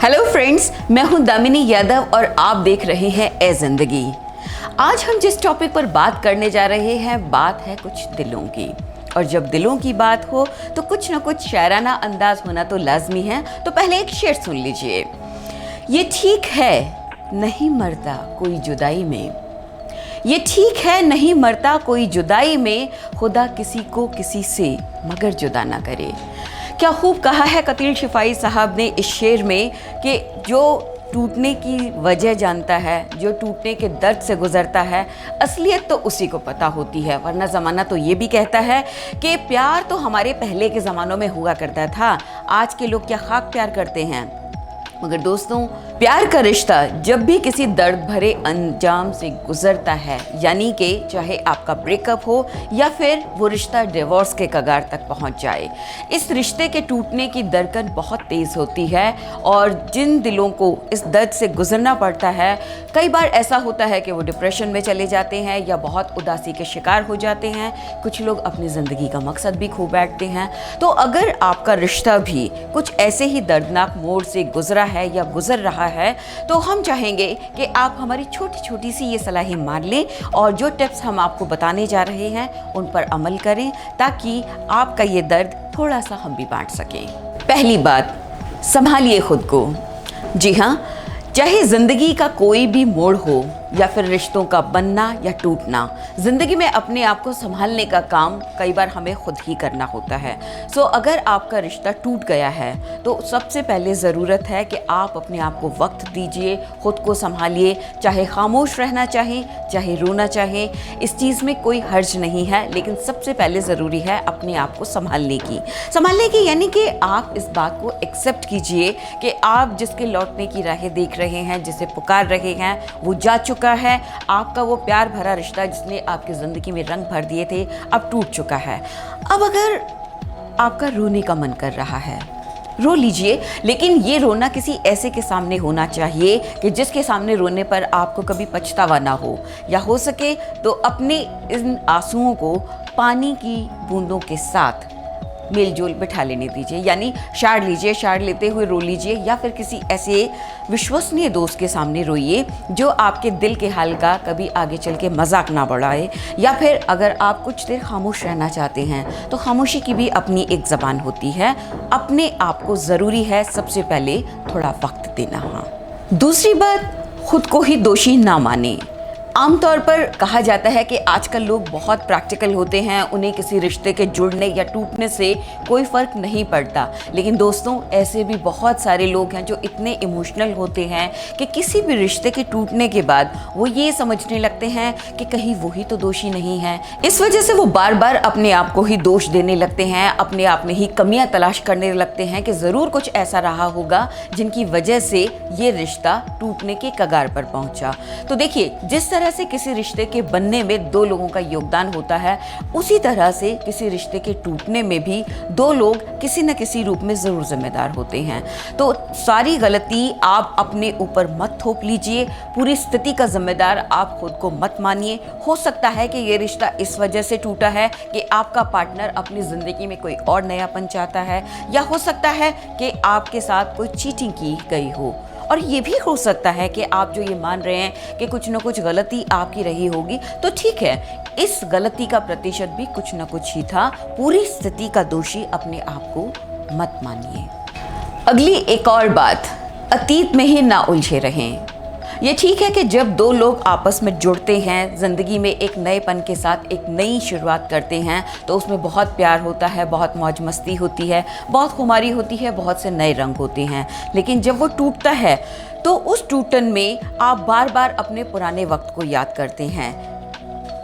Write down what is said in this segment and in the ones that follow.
Hello friends, मैं हूं दामिनी यादव और आप देख रहे हैं ए जिंदगी। आज हम जिस टॉपिक पर बात करने जा रहे हैं, बात है कुछ दिलों की। और जब दिलों की बात हो तो कुछ ना कुछ शायराना अंदाज होना तो लाजमी है। तो पहले एक शेर सुन लीजिए। ये ठीक है नहीं मरता कोई जुदाई में, ये ठीक है नहीं मरता कोई जुदाई में, खुदा किसी को किसी से मगर जुदा ना करे। क्या खूब कहा है कतील शिफाई साहब ने इस शेर में कि जो टूटने की वजह जानता है, जो टूटने के दर्द से गुजरता है, असलियत तो उसी को पता होती है। वरना ज़माना तो ये भी कहता है कि प्यार तो हमारे पहले के ज़मानों में हुआ करता था, आज के लोग क्या खाक प्यार करते हैं। मगर दोस्तों, प्यार का रिश्ता जब भी किसी दर्द भरे अंजाम से गुजरता है, यानी कि चाहे आपका ब्रेकअप हो या फिर वो रिश्ता डिवोर्स के कगार तक पहुंच जाए, इस रिश्ते के टूटने की धड़कन बहुत तेज़ होती है। और जिन दिलों को इस दर्द से गुजरना पड़ता है, कई बार ऐसा होता है कि वो डिप्रेशन में चले जाते हैं या बहुत उदासी के शिकार हो जाते हैं। कुछ लोग अपनी ज़िंदगी का मकसद भी खो बैठते हैं। तो अगर आपका रिश्ता भी कुछ ऐसे ही दर्दनाक मोड़ से गुजरा है या गुजर रहा है, तो हम चाहेंगे कि आप हमारी छोटी छोटी सी ये सलाहें मान लें और जो टिप्स हम आपको बताने जा रहे हैं उन पर अमल करें, ताकि आपका ये दर्द थोड़ा सा हम भी बांट सकें। पहली बात, संभालिए खुद को। जी हाँ, चाहे ज़िंदगी का कोई भी मोड़ हो या फिर रिश्तों का बनना या टूटना, ज़िंदगी में अपने आप को संभालने का काम कई बार हमें खुद ही करना होता है। सो अगर आपका रिश्ता टूट गया है तो सबसे पहले ज़रूरत है कि आप अपने आप को वक्त दीजिए, खुद को संभालिए। चाहे खामोश रहना चाहें, चाहे रोना चाहें, इस चीज़ में कोई हर्ज नहीं है, लेकिन सबसे पहले ज़रूरी है अपने आप को संभालने की यानी कि आप इस बात को एक्सेप्ट कीजिए कि आप जिसके लौटने की राहें देख रहे हैं, जिसे पुकार रहे हैं, वो जा चुका है। आपका वो प्यार भरा रिश्ता जिसने आपकी ज़िंदगी में रंग भर दिए थे, अब टूट चुका है। अब अगर आपका रोने का मन कर रहा है, रो लीजिए, लेकिन ये रोना किसी ऐसे के सामने होना चाहिए कि जिसके सामने रोने पर आपको कभी पछतावा ना हो, या हो सके तो अपने इन आंसुओं को पानी की बूंदों के साथ मेलजोल बिठा लेने दीजिए। यानी शार लीजिए, शार लेते हुए रो लीजिए, या फिर किसी ऐसे विश्वसनीय दोस्त के सामने रोइए जो आपके दिल के हाल का कभी आगे चल के मजाक ना बढ़ाए। या फिर अगर आप कुछ देर खामोश रहना चाहते हैं तो खामोशी की भी अपनी एक ज़बान होती है। अपने आप को ज़रूरी है सबसे पहले थोड़ा वक्त देना। दूसरी बात, खुद को ही दोषी ना माने। आमतौर पर कहा जाता है कि आजकल लोग बहुत प्रैक्टिकल होते हैं, उन्हें किसी रिश्ते के जुड़ने या टूटने से कोई फ़र्क नहीं पड़ता। लेकिन दोस्तों, ऐसे भी बहुत सारे लोग हैं जो इतने इमोशनल होते हैं कि किसी भी रिश्ते के टूटने के बाद वो ये समझने लगते हैं कि कहीं वही तो दोषी नहीं है। इस वजह से वो बार बार अपने आप को ही दोष देने लगते हैं, अपने आप में ही कमियां तलाश करने लगते हैं कि ज़रूर कुछ ऐसा रहा होगा जिनकी वजह से ये रिश्ता टूटने के कगार पर पहुंचा। तो देखिए, जिस तरह से किसी रिश्ते के बनने में दो लोगों का योगदान होता है, उसी तरह से किसी रिश्ते के टूटने में भी दो लोग किसी न किसी रूप में ज़रूर जिम्मेदार होते हैं। तो सारी गलती आप अपने ऊपर मत थोप लीजिए, पूरी स्थिति का जिम्मेदार आप खुद को मत मानिए। हो सकता है कि ये रिश्ता इस वजह से टूटा है कि आपका पार्टनर अपनी ज़िंदगी में कोई और नयापन चाहता है, या हो सकता है कि आपके साथ कोई चीटिंग की गई हो। और ये भी हो सकता है कि आप जो ये मान रहे हैं कि कुछ न कुछ गलती आपकी रही होगी, तो ठीक है, इस गलती का प्रतिशत भी कुछ न कुछ ही था। पूरी स्थिति का दोषी अपने आप को मत मानिए। अगली एक और बात, अतीत में ही ना उलझे रहें। ये ठीक है कि जब दो लोग आपस में जुड़ते हैं, ज़िंदगी में एक नएपन के साथ एक नई शुरुआत करते हैं, तो उसमें बहुत प्यार होता है, बहुत मौज मस्ती होती है, बहुत खुमारी होती है, बहुत से नए रंग होते हैं। लेकिन जब वो टूटता है तो उस टूटन में आप बार बार अपने पुराने वक्त को याद करते हैं।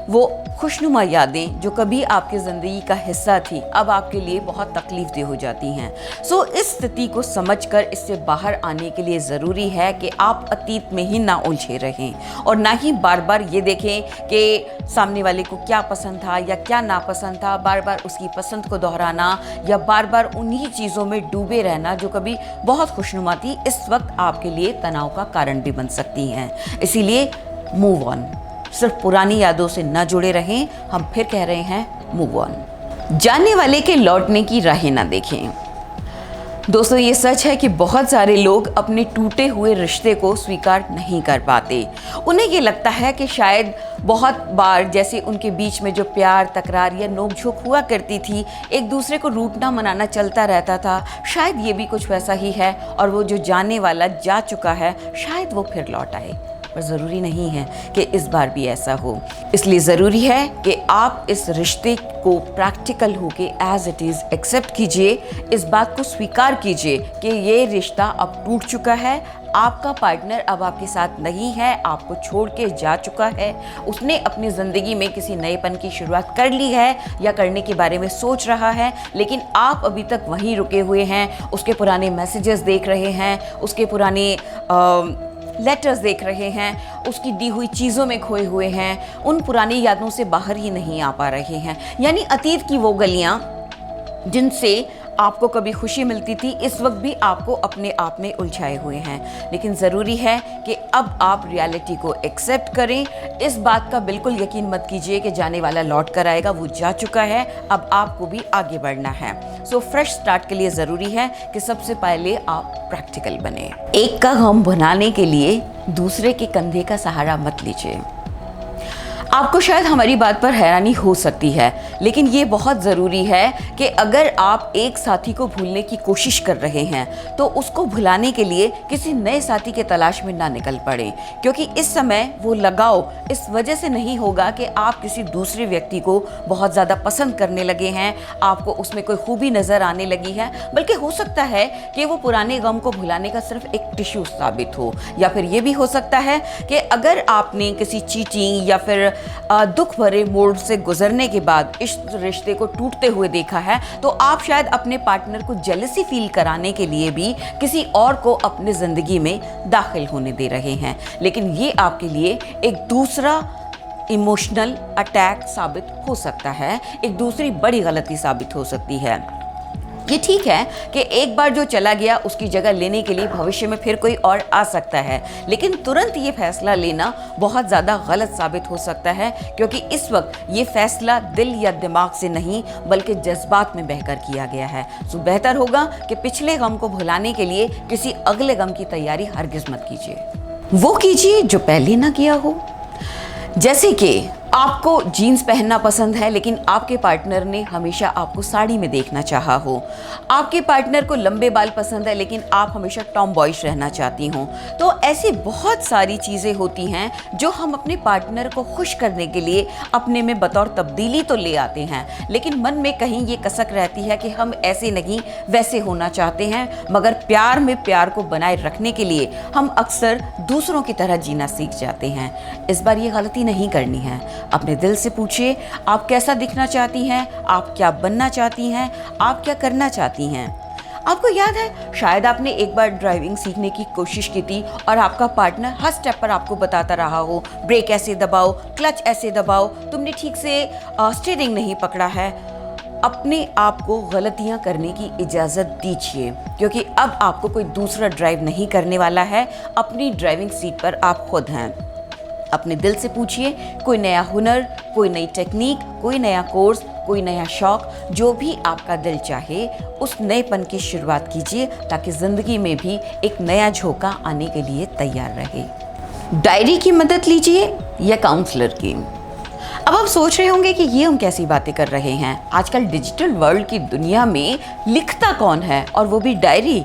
वो खुशनुमा यादें जो कभी आपकी ज़िंदगी का हिस्सा थी, अब आपके लिए बहुत तकलीफदेह हो जाती हैं। सो इस स्थिति को समझकर इससे बाहर आने के लिए ज़रूरी है कि आप अतीत में ही ना उलझे रहें, और ना ही बार बार ये देखें कि सामने वाले को क्या पसंद था या क्या नापसंद था। बार बार उसकी पसंद को दोहराना या बार बार उन्हीं चीज़ों में डूबे रहना जो कभी बहुत खुशनुमा थी, इस वक्त आपके लिए तनाव का कारण भी बन सकती हैं। इसीलिए मूव ऑन, सिर्फ पुरानी यादों से न जुड़े रहें। हम फिर कह रहे हैं, मूव ऑन। जानने वाले के लौटने की राहें ना देखें। दोस्तों, ये सच है कि बहुत सारे लोग अपने टूटे हुए रिश्ते को स्वीकार नहीं कर पाते। उन्हें ये लगता है कि शायद बहुत बार जैसे उनके बीच में जो प्यार, तकरार या नोक-झोंक हुआ करती थी, एक दूसरे को रूठना मनाना चलता रहता था, शायद ये भी कुछ वैसा ही है और वो जो जाने वाला जा चुका है, शायद वो फिर लौट आए। पर ज़रूरी नहीं है कि इस बार भी ऐसा हो। इसलिए ज़रूरी है कि आप इस रिश्ते को प्रैक्टिकल होके एज इट इज़ एक्सेप्ट कीजिए, इस बात को स्वीकार कीजिए कि ये रिश्ता अब टूट चुका है, आपका पार्टनर अब आपके साथ नहीं है, आपको छोड़ के जा चुका है, उसने अपनी ज़िंदगी में किसी नएपन की शुरुआत कर ली है या करने के बारे में सोच रहा है, लेकिन आप अभी तक वहीं रुके हुए हैं, उसके पुराने मैसेजेस देख रहे हैं, उसके पुराने लेटर्स देख रहे हैं, उसकी दी हुई चीज़ों में खोए हुए हैं, उन पुरानी यादों से बाहर ही नहीं आ पा रहे हैं। यानी अतीत की वो गलियां जिनसे आपको कभी खुशी मिलती थी, इस वक्त भी आपको अपने आप में उलझाए हुए हैं। लेकिन ज़रूरी है कि अब आप रियलिटी को एक्सेप्ट करें। इस बात का बिल्कुल यकीन मत कीजिए कि जाने वाला लौट कर आएगा, वो जा चुका है, अब आपको भी आगे बढ़ना है। सो फ्रेश स्टार्ट के लिए ज़रूरी है कि सबसे पहले आप प्रैक्टिकल बने। एक का गम भुनाने के लिए दूसरे के कंधे का सहारा मत लीजिए। आपको शायद हमारी बात पर हैरानी हो सकती है, लेकिन ये बहुत ज़रूरी है कि अगर आप एक साथी को भूलने की कोशिश कर रहे हैं तो उसको भुलाने के लिए किसी नए साथी के तलाश में ना निकल पड़े, क्योंकि इस समय वो लगाव इस वजह से नहीं होगा कि आप किसी दूसरे व्यक्ति को बहुत ज़्यादा पसंद करने लगे हैं, आपको उसमें कोई खूबी नज़र आने लगी है, बल्कि हो सकता है कि वो पुराने गम को भुलाने का सिर्फ एक टिश्यू साबित हो। या फिर ये भी हो सकता है कि अगर आपने किसी चीटिंग या फिर दुख भरे मोड़ से गुजरने के बाद इस रिश्ते को टूटते हुए देखा है, तो आप शायद अपने पार्टनर को जेलसी फील कराने के लिए भी किसी और को अपनी ज़िंदगी में दाखिल होने दे रहे हैं। लेकिन ये आपके लिए एक दूसरा इमोशनल अटैक साबित हो सकता है, एक दूसरी बड़ी गलती साबित हो सकती है। ये ठीक है कि एक बार जो चला गया उसकी जगह लेने के लिए भविष्य में फिर कोई और आ सकता है, लेकिन तुरंत ये फैसला लेना बहुत ज़्यादा गलत साबित हो सकता है, क्योंकि इस वक्त ये फैसला दिल या दिमाग से नहीं बल्कि जज्बात में बहकर किया गया है। सो बेहतर होगा कि पिछले गम को भुलाने के लिए किसी अगले गम की तैयारी हरगिज़ मत कीजिए। वो कीजिए जो पहले ना किया हो। जैसे कि आपको जीन्स पहनना पसंद है, लेकिन आपके पार्टनर ने हमेशा आपको साड़ी में देखना चाहा हो। आपके पार्टनर को लंबे बाल पसंद है, लेकिन आप हमेशा टॉम बॉयज रहना चाहती हों। तो ऐसी बहुत सारी चीज़ें होती हैं जो हम अपने पार्टनर को खुश करने के लिए अपने में बतौर तब्दीली तो ले आते हैं, लेकिन मन में कहीं ये कसक रहती है कि हम ऐसे नहीं वैसे होना चाहते हैं, मगर प्यार में प्यार को बनाए रखने के लिए हम अक्सर दूसरों की तरह जीना सीख जाते हैं। इस बार ये गलती नहीं करनी है। अपने दिल से पूछिए, आप कैसा दिखना चाहती हैं, आप क्या बनना चाहती हैं, आप क्या करना चाहती हैं। आपको याद है, शायद आपने एक बार ड्राइविंग सीखने की कोशिश की थी और आपका पार्टनर हर स्टेप पर आपको बताता रहा हो, ब्रेक ऐसे दबाओ, क्लच ऐसे दबाओ, तुमने ठीक से स्टीयरिंग नहीं पकड़ा है। अपने आप को गलतियां करने की इजाज़त दीजिए, क्योंकि अब आपको कोई दूसरा ड्राइव नहीं करने वाला है। अपनी ड्राइविंग सीट पर आप खुद हैं। अपने दिल से पूछिए, कोई नया हुनर, कोई नई टेक्निक, कोई नया कोर्स, कोई नया शौक, जो भी आपका दिल चाहे, उस नएपन की शुरुआत कीजिए, ताकि ज़िंदगी में भी एक नया झोंका आने के लिए तैयार रहे। डायरी की मदद लीजिए या काउंसलर की। अब आप सोच रहे होंगे कि ये हम कैसी बातें कर रहे हैं, आजकल डिजिटल वर्ल्ड की दुनिया में लिखता कौन है, और वो भी डायरी।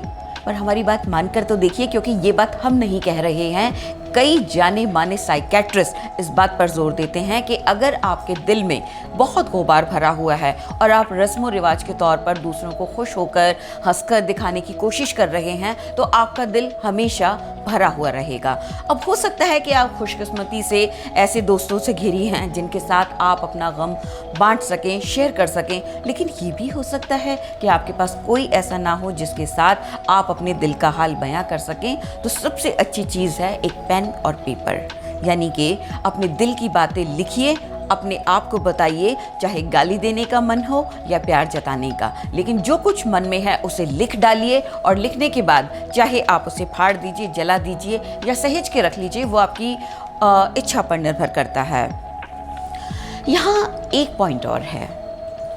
पर हमारी बात मानकर तो देखिए, क्योंकि ये बात हम नहीं कह रहे हैं, कई जाने माने साइकेट्रिस्ट इस बात पर जोर देते हैं कि अगर आपके दिल में बहुत गुबार भरा हुआ है और आप रस्म रिवाज के तौर पर दूसरों को खुश होकर हंसकर दिखाने की कोशिश कर रहे हैं, तो आपका दिल हमेशा भरा हुआ रहेगा। अब हो सकता है कि आप खुशकिस्मती से ऐसे दोस्तों से घिरी हैं जिनके साथ आप अपना गम बांट सकें, शेयर कर सकें, लेकिन ये भी हो सकता है कि आपके पास कोई ऐसा ना हो जिसके साथ आप अपने दिल का हाल बयां कर सकें। तो सबसे अच्छी चीज़ है एक पेन और पेपर, यानी कि अपने दिल की बातें लिखिए, अपने आप को बताइए, चाहे गाली देने का मन हो या प्यार जताने का, लेकिन जो कुछ मन में है उसे लिख डालिए। और लिखने के बाद चाहे आप उसे फाड़ दीजिए, जला दीजिए या सहेज के रख लीजिए, वो आपकी इच्छा पर निर्भर करता है। यहाँ एक पॉइंट और है,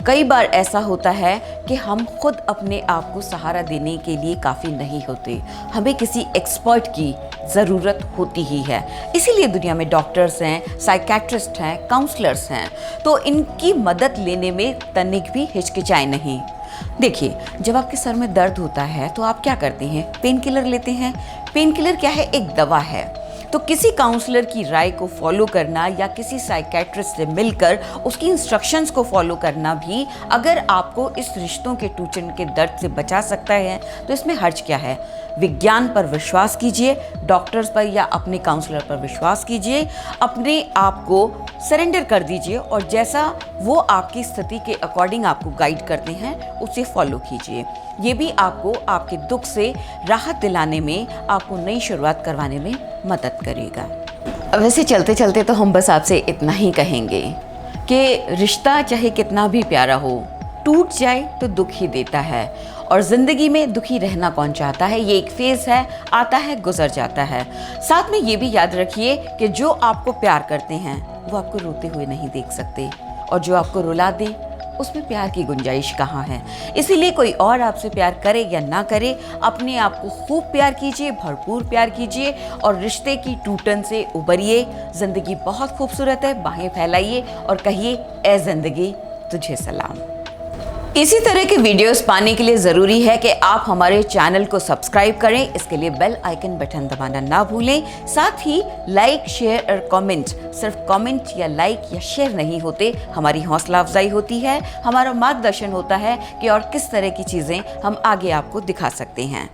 कई बार ऐसा होता है कि हम खुद अपने आप को सहारा देने के लिए काफ़ी नहीं होते, हमें किसी एक्सपर्ट की ज़रूरत होती ही है। इसीलिए दुनिया में डॉक्टर्स हैं, साइकेट्रिस्ट हैं, काउंसलर्स हैं, तो इनकी मदद लेने में तनिक भी हिचकिचाएं नहीं। देखिए, जब आपके सर में दर्द होता है तो आप क्या करते हैं? पेन किलर लेते हैं। पेन किलर क्या है? एक दवा है। तो किसी काउंसलर की राय को फॉलो करना या किसी साइकेट्रिस्ट से मिलकर उसकी इंस्ट्रक्शंस को फॉलो करना भी अगर आपको इस रिश्तों के टूटने के दर्द से बचा सकता है तो इसमें हर्ज क्या है? विज्ञान पर विश्वास कीजिए, डॉक्टर्स पर या अपने काउंसलर पर विश्वास कीजिए, अपने आप को सरेंडर कर दीजिए और जैसा वो आपकी स्थिति के अकॉर्डिंग आपको गाइड करते हैं उसे फॉलो कीजिए। ये भी आपको आपके दुख से राहत दिलाने में, आपको नई शुरुआत करवाने में मदद करेगा। वैसे चलते चलते तो हम बस आपसे इतना ही कहेंगे कि रिश्ता चाहे कितना भी प्यारा हो, टूट जाए तो दुख ही देता है और ज़िंदगी में दुखी रहना कौन चाहता है? ये एक फेज़ है, आता है, गुजर जाता है। साथ में ये भी याद रखिए कि जो आपको प्यार करते हैं वो आपको रोते हुए नहीं देख सकते और जो आपको रुला दे उसमें प्यार की गुंजाइश कहाँ है? इसीलिए कोई और आपसे प्यार करे या ना करे, अपने आप को खूब प्यार कीजिए, भरपूर प्यार कीजिए और रिश्ते की टूटन से उबरिए। ज़िंदगी बहुत खूबसूरत है, बाहें फैलाइए और कहिए, ए ज़िंदगी तुझे सलाम। इसी तरह के वीडियोस पाने के लिए ज़रूरी है कि आप हमारे चैनल को सब्सक्राइब करें। इसके लिए बेल आइकन बटन दबाना ना भूलें। साथ ही लाइक, शेयर और कमेंट, सिर्फ कमेंट या लाइक या शेयर नहीं होते, हमारी हौसला अफजाई होती है, हमारा मार्गदर्शन होता है कि और किस तरह की चीज़ें हम आगे आपको दिखा सकते हैं।